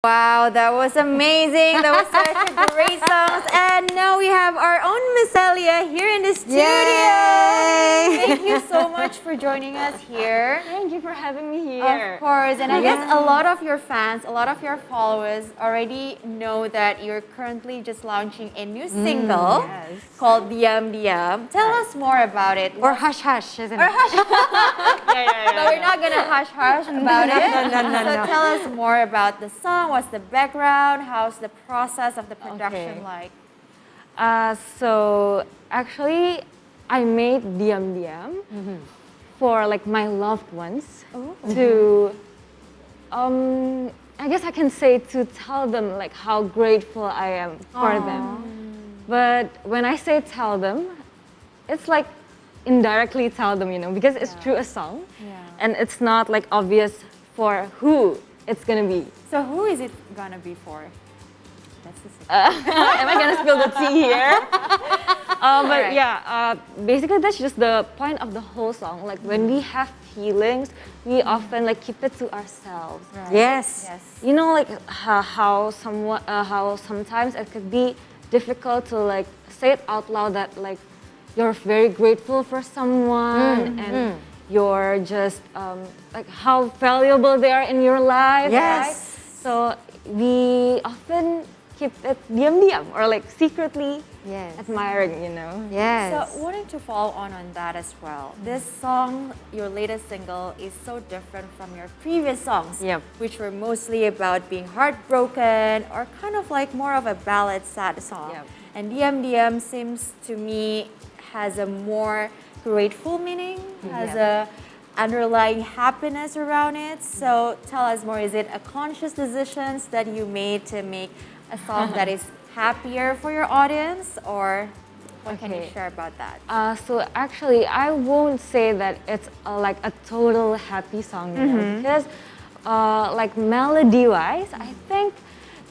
Wow, that was amazing. That was such a great song. And now we have our own Misellia here in the studio. Yay! Thank you so much for joining us here. Thank you for having me here. Of course, and I guess a lot of your fans, a lot of your followers already know that you're currently just launching a new single called Diam-diam. Tell us more about it. Or hush hush, isn't it? But we're not gonna hush hush about it. No. So tell us more about the song. What's the background? How's the process of the production like? So actually, I made Diam-diam for like my loved ones to, I guess I can say to tell them like how grateful I am for them. But when I say tell them, it's like indirectly tell them, you know, because it's through a song and it's not like obvious for who it's gonna be. So who is it gonna be for? That's the secret. Am I gonna spill the tea here? But yeah, basically that's just the point of the whole song. Like when we have feelings, we often like keep it to ourselves. Right. Yes. You know, like how sometimes it could be difficult to like say it out loud that like you're very grateful for someone and you're just like how valuable they are in your life. Yes. Right? So we often keep it diam-diam or like secretly admiring, you know. Yes. So wanting to follow on that as well. This song, your latest single, is so different from your previous songs, which were mostly about being heartbroken or kind of like more of a ballad, sad song. And Diam-diam seems to me has a more grateful meaning, has a underlying happiness around it. So tell us more, is it a conscious decisions that you made to make a song that is happier for your audience, or what can you share about that? So actually, I won't say that it's like a total happy song, you know, because like melody-wise, I think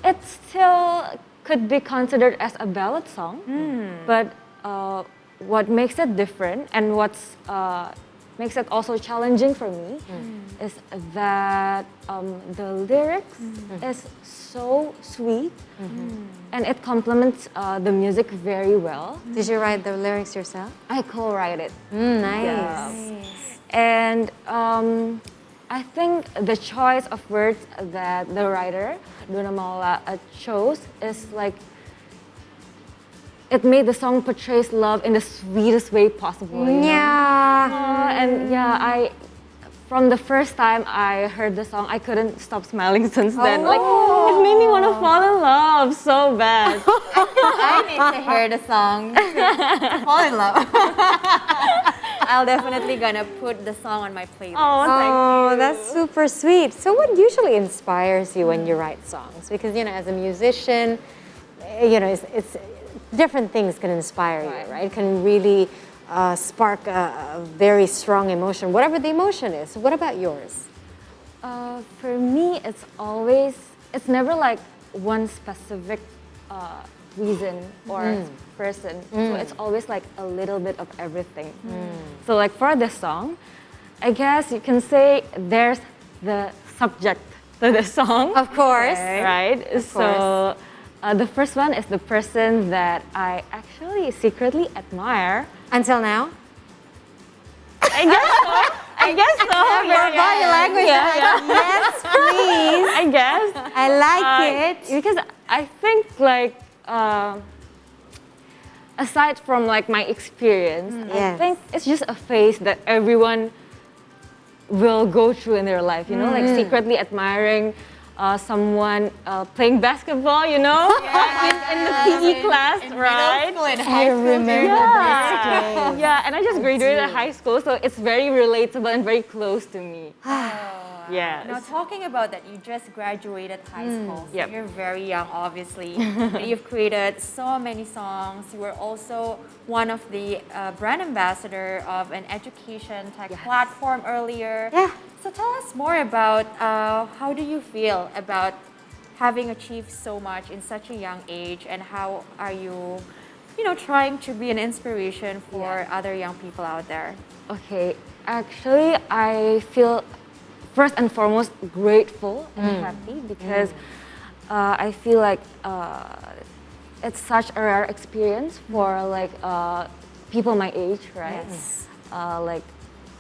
it still could be considered as a ballad song, but what makes it different and what's makes it also challenging for me is that the lyrics is so sweet and it complements the music very well. Did you write the lyrics yourself? I co-write it. Nice. And I think the choice of words that the writer, Dona Maula, chose is like it made the song portrays love in the sweetest way possible. You know? And yeah, from the first time I heard the song, I couldn't stop smiling since then. Like it made me want to fall in love so bad. I need to hear the song to fall in love. I'll definitely gonna put the song on my playlist. Oh, that's super sweet. So what usually inspires you when you write songs? Because, you know, as a musician, you know, it's different things can inspire you, right? It can really spark a very strong emotion, whatever the emotion is. What about yours? For me, it's never like one specific reason or person. So it's always like a little bit of everything. So like for this song, I guess you can say there's the subject to the song. Of course. Right? So the first one is the person that I actually secretly admire. Until now? I guess so. Your body language. Yes, please. I guess. I like it. Because I think like, aside from like my experience, I think it's just a phase that everyone will go through in their life, you know, like secretly admiring someone playing basketball, you know, in the PE class, right? Middle school and high school. remember this. Yeah, and I just graduated high school, so it's very relatable and very close to me. Yes. Now, talking about that, you just graduated high school, so you're very young, obviously. And you've created so many songs. You were also one of the brand ambassador of an education tech platform earlier. So tell us more about how do you feel about having achieved so much in such a young age, and how are you, you know, trying to be an inspiration for other young people out there? Okay, actually, I feel first and foremost grateful and happy because I feel like it's such a rare experience for like people my age, right? Yes. Like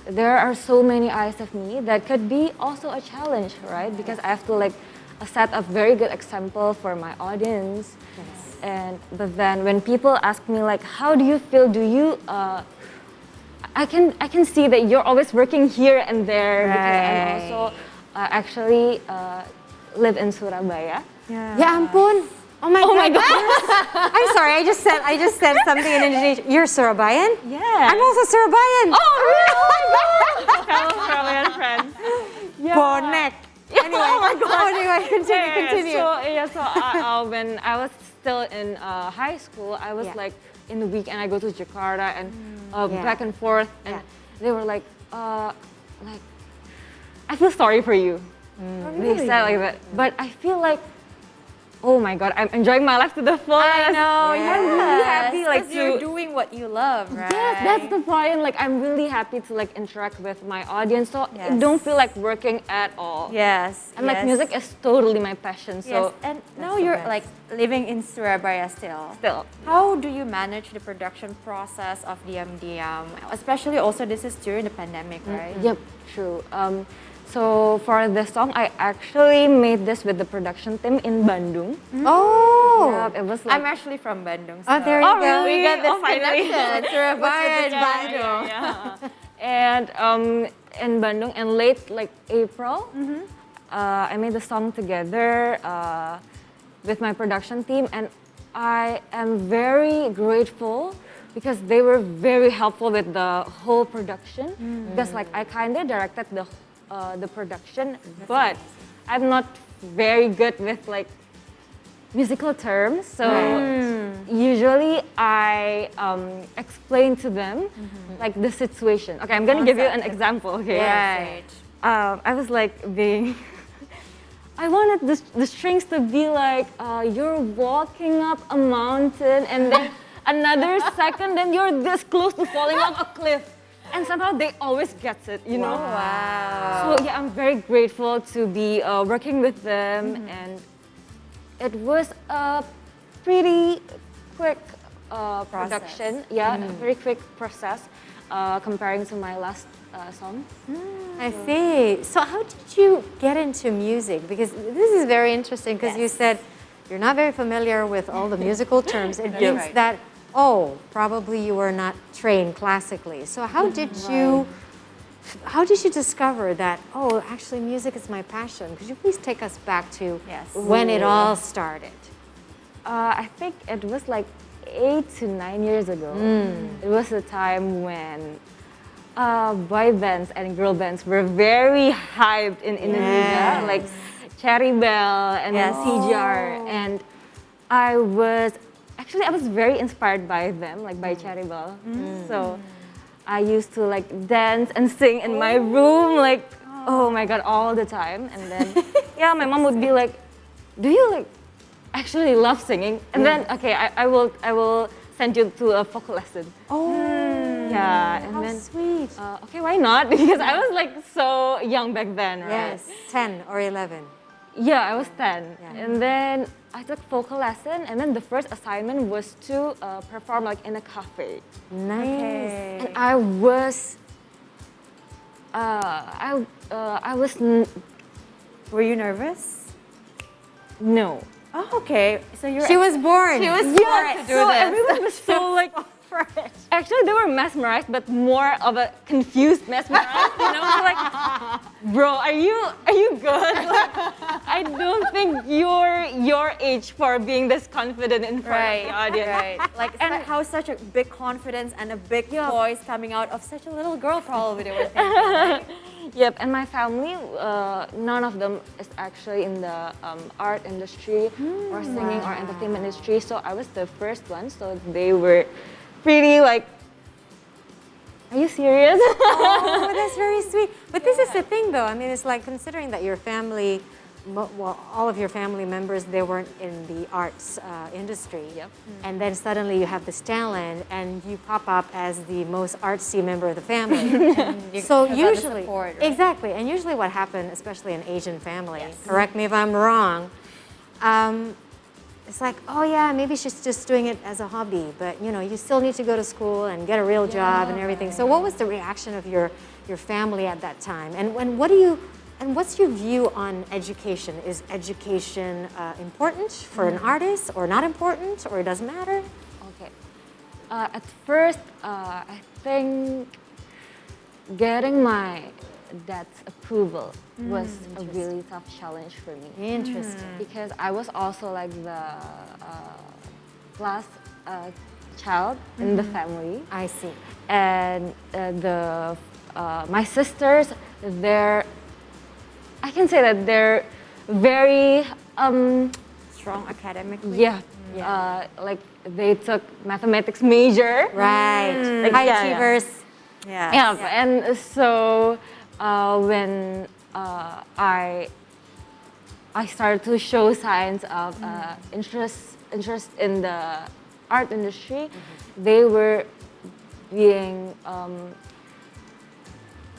there are so many eyes of me that could be also a challenge, right? Because I have to like set a very good example for my audience. Yes. And but then when people ask me like, how do you feel? Do you? I can see that you're always working here and there because I'm also actually live in Surabaya. Ya ampun. Oh my God. I'm sorry. I just said something in Indonesia. You're Surabayan? Yeah. I'm also Surabayan. Oh, really? Fellow Surabayan friends. Yeah. Bonek. Anyway, Oh my God. Anyway, continue. So when I was still in high school, I was Yeah. like in the weekend I go to Jakarta and Yeah. back and forth, and Yeah. they were like, I feel sorry for you. They said like that, but I feel like, oh my God, I'm enjoying my life to the fullest. I know, I'm really happy, like because you're to. doing what you love, right? Yes, that's the point. Like I'm really happy to like interact with my audience, so I Yes. don't feel like working at all. Yes. And like yes. music is totally my passion. Yes, So and now the you're best. like living in Surabaya still. still, How do you manage the production process of Diam-diam? Especially also this is during the pandemic, right? yep, true. So for this song, I actually made this with the production team in Bandung. Oh. Yep, it was like. I'm actually from Bandung. Oh, so there you Oh, go. really? we got this Oh, finally. connection. Surabaya and Yeah, Bandung. And in Bandung in late like April, I made the song together with my production team, and I am very grateful because they were very helpful with the whole production. Because like I kind of directed the production, but I'm not very good with like musical terms. So usually I explain to them like the situation. Okay, I'm gonna give you an example. Okay. Right. I was like being. I wanted the strings to be like you're walking up a mountain and then another second, then you're this close to falling off a cliff. And somehow they always gets it, you know? Wow. So yeah, I'm very grateful to be working with them, and it was a pretty quick production. Yeah, a very quick process comparing to my last song. I see. So how did you get into music? Because this is very interesting because you said you're not very familiar with all the musical terms. It means right. that, oh, probably you were not trained classically. So how did you discover that, oh, actually music is my passion? Could you please take us back to Yes. when it all started? I think it was like 8 to 9 years ago. It was a time when boy bands and girl bands were very hyped in Indonesia, like Cherry Bell and then CJR. And I was very inspired by them, like by Cherry Bell. So I used to like dance and sing in my room, like oh my God, all the time. And then yeah, my mom would be like, "Do you like actually love singing?" And then okay, I will send you to a vocal lesson. Oh, Yeah, and how then sweet. okay, why not? Because I was like so young back then, right? Yes, 10 or 11. Yeah, I was 10. Yeah. And then I took vocal lesson, and then the first assignment was to perform like in a cafe. Nice. And I was, I was Were you nervous? no. Oh, okay. So you're. She was born. She was Yeah, to do so this. everyone was so like actually they were mesmerized, but more of a confused mesmerized, you know? Like, bro, are you good? Like, I don't think you're your age for being this confident in front of the audience. Right. Like how such a big confidence and a big voice coming out of such a little girl probably they were thinking. Right? Yep, and my family, none of them is actually in the art industry or singing or entertainment industry. So I was the first one. So they were pretty like, are you serious? Oh, that's very sweet. But this is the thing, though. I mean, it's like considering that your family, well, all of your family members, they weren't in the arts industry. Yep. And then suddenly you have this talent, and you pop up as the most artsy member of the family. So have the usually, support, right? exactly, and usually what happened, especially in Asian families, correct me if I'm wrong, it's like, oh yeah, maybe she's just doing it as a hobby, but you know, you still need to go to school and get a real job and everything. So what was the reaction of your family at that time? And what's your view on education? Is education important for an artist or not important, or it doesn't matter? Okay. At first, I think getting my dad's approval was a really tough challenge for me. Interesting. Because I was also like the last child in the family. I see. And my sisters, I can say that they're very Strong academically. yeah. Like they took mathematics major. Right. Like, High yeah, achievers. Yeah. Yeah, and so when I started to show signs of interest in the art industry, they were being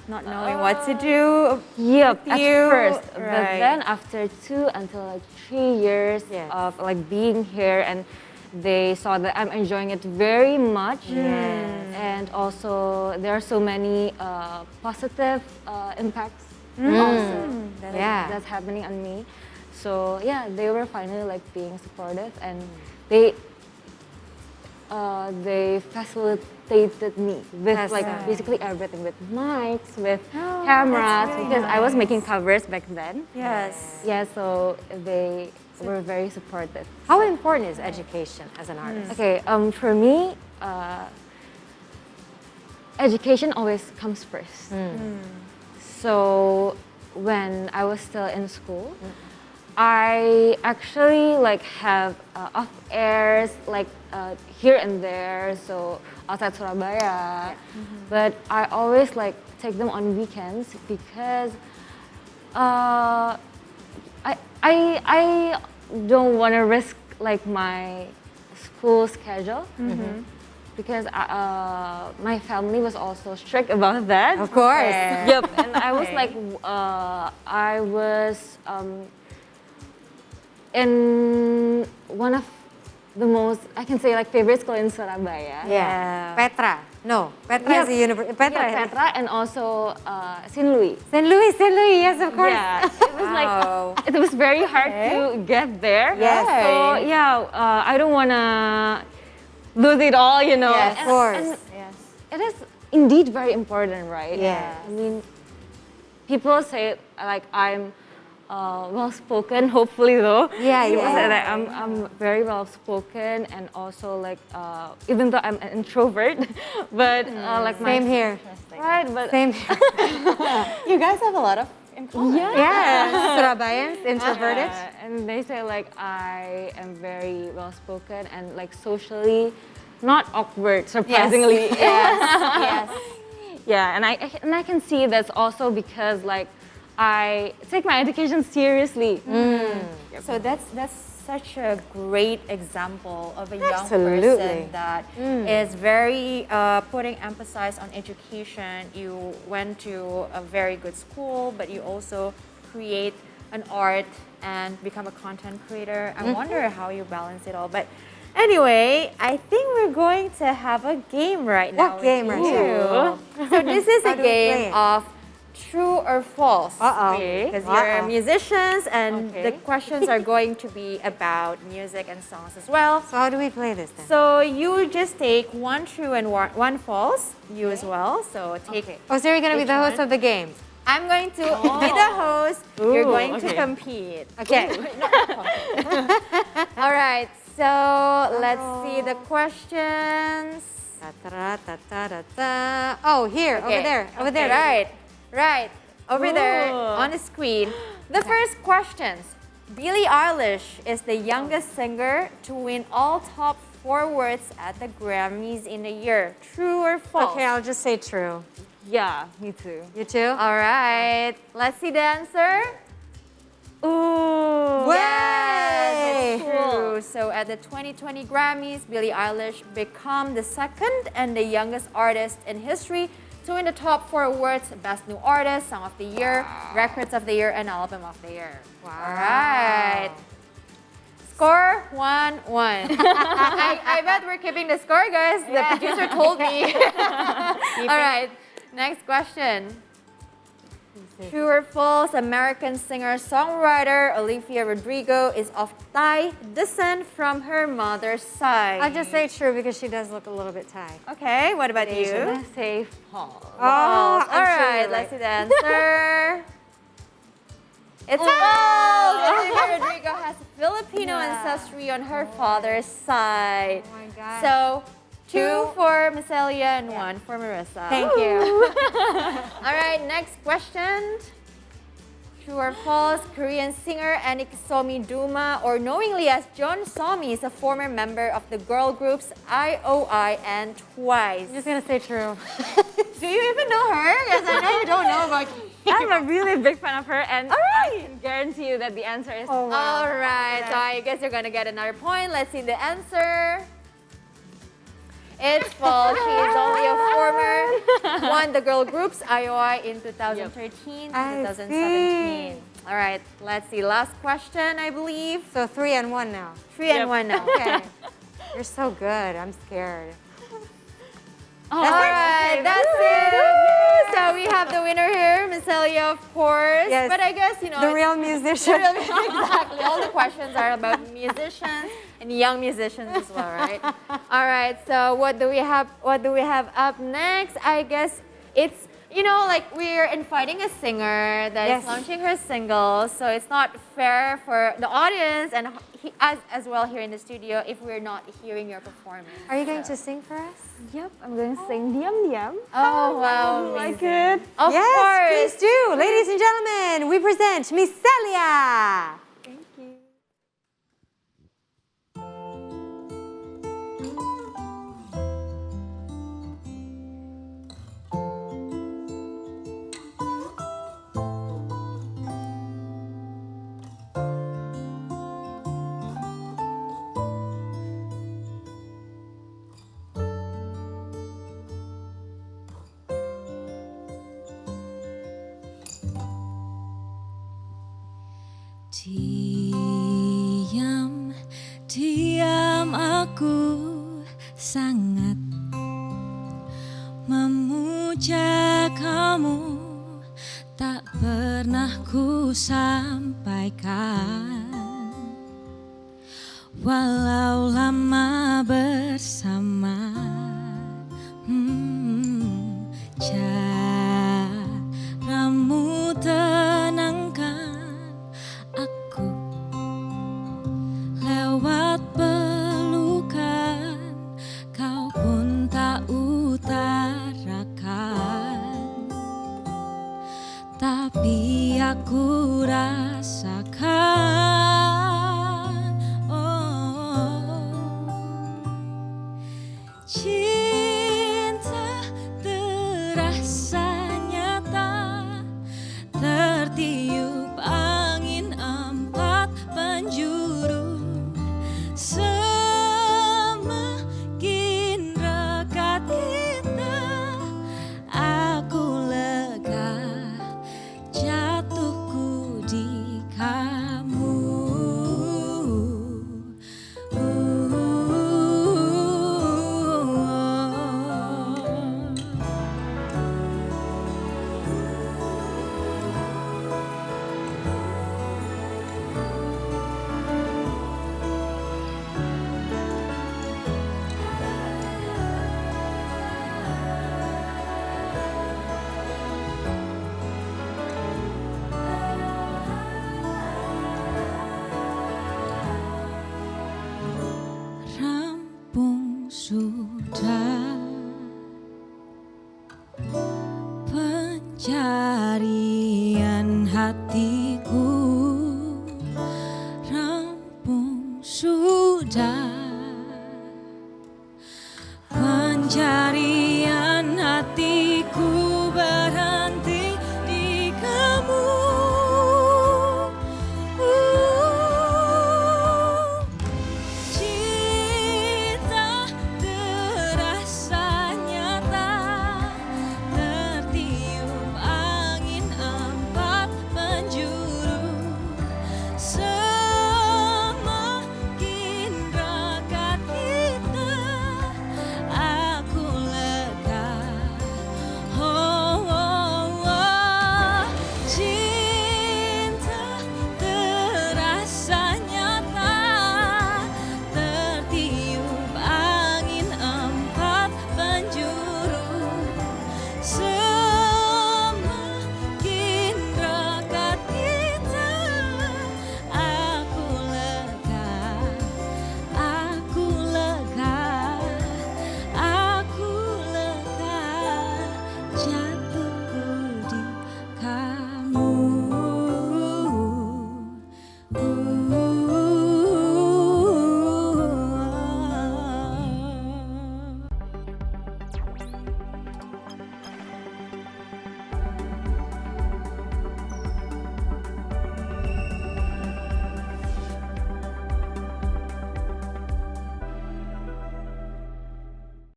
Not knowing what to do. yep at you, first, but right. then after 2 until like 3 years Yes. of like being here, and they saw that I'm enjoying it very much. And also there are so many positive impacts also Yeah. that's happening on me. So yeah, they were finally like being supportive, and they facilitated me with That's like nice. basically everything, with mics, with cameras, really because I was making covers back then. Yes. Yeah, so they were very supportive. How important is education as an artist? Okay, for me, education always comes first. So when I was still in school, I actually like have off airs like here and there, so outside Surabaya. But I always like take them on weekends because I don't want to risk like my school schedule. Because my family was also strict about that. Of course. Yep, and I was like, I was in one of the most, I can say like favorite school in Surabaya. Yeah. Petra. No, Petra is a university. Petra. Yeah, Petra, and also St. Louis. St. Louis, yes, of course. Yeah, it was Wow. like, it was very hard to get there. Yes. So yeah, I don't wanna lose it all, you know. Yes, of course. And Yes. it is indeed very important, right? Yes. I mean, people say like I'm well spoken, hopefully though. Yeah, People yeah. say that I'm very well spoken, and also like even though I'm an introvert, but like my Same here. right, but Same here. You guys have a lot of in common. Yeah. Surabayans, introverted. and they say like I am very well spoken and like socially not awkward, surprisingly. Yes. Yeah, and I can see that's also because like I take my education seriously. So that's such a great example of a young Absolutely. person that is very putting emphasis on education. You went to a very good school, but you also create an art and become a content creator. I wonder how you balance it all. But anyway, I think we're going to have a game right now. What game, with Rachel? you. So this is How a do we play game it? of true or false. Okay. Because you're musicians and Okay. the questions are going to be about music and songs as well. So how do we play this then? So you just take one true and one false, you as well. So take Oh, so you're going to be the host one? of the game. I'm going to be the host. You're Ooh, going to okay. compete. Okay. All right. So let's see the questions. Ta-ta-ra-ta-ta-ta-ta. Oh, here, over there, over there. Right. Over there Ooh. on the screen. The first questions. Billie Eilish is the youngest singer to win all top 4 awards at the Grammys in a year. True or false? Okay, I'll just say true. Yeah, me too. You too? All right. Let's see the answer. Ooh. Yes, it's Way! true. So at the 2020 Grammys, Billie Eilish became the second and the youngest artist in history to win the top 4 awards: Best New Artist, Song of the Year, Records of the Year, and Album of the Year. Wow. All right. Score 1-1. I bet we're keeping the score, guys. The producer told me. All right, next question. True or false, American singer-songwriter Olivia Rodrigo is of Thai descent from her mother's side. I'll just say true because she does look a little bit Thai. Okay, what about you? I'm gonna say false. False. I'm All sure right, you're let's right. see the answer. It's false! Olivia Rodrigo has Filipino ancestry on her father's side. Oh my God. So, 2 for Misellia and 1 for Marissa. Thank you. All right, next question. True or false, Korean singer Anik Somi Duma, or knowingly as John Somi, is a former member of the girl groups IOI and Twice. I'm just gonna say true. Do you even know her? Because I know you don't know about. I'm a really big fan of her, and All I right. can guarantee you that the answer is Oh, wow. All right, so I guess you're gonna get another point. Let's see the answer. It's false. She is only a former, won the girl groups IOI in 2013 to I 2017. All right, let's see. Last question, I believe. So 3 and 1 now. 3 and 1 now. Okay. You're so good. I'm scared. All right, that's it. So we have the winner here, Misellia, of course. Yes. But I guess, you know, The it's- real musician. exactly. All the questions are about musicians and young musicians as well, right? All right. So what do we have? What do we have up next? I guess it's, you know, like we're inviting a singer that is Yes. launching her single, so it's not fair for the audience and us as well here in the studio if we're not hearing your performance. Are you going to sing for us? Yep, I'm going to sing Diam-diam. Oh wow! Like amazing. it? Of Yes, course. please do. Ladies and gentlemen, we present Misellia. Thank you. Diam, diam aku sangat memuja kamu, tak pernah ku sampaikan. Walau lama bersama, caramu tenangkan aku lewat pelukan, kau pun tak utarakan, tapi aku rasakan. Cinta terasa nyata, tertiup angin empat penjuru, semakin dekat kita, aku lega jatuhku di kamu. Rampung sudah pencarian hatiku, rampung sudah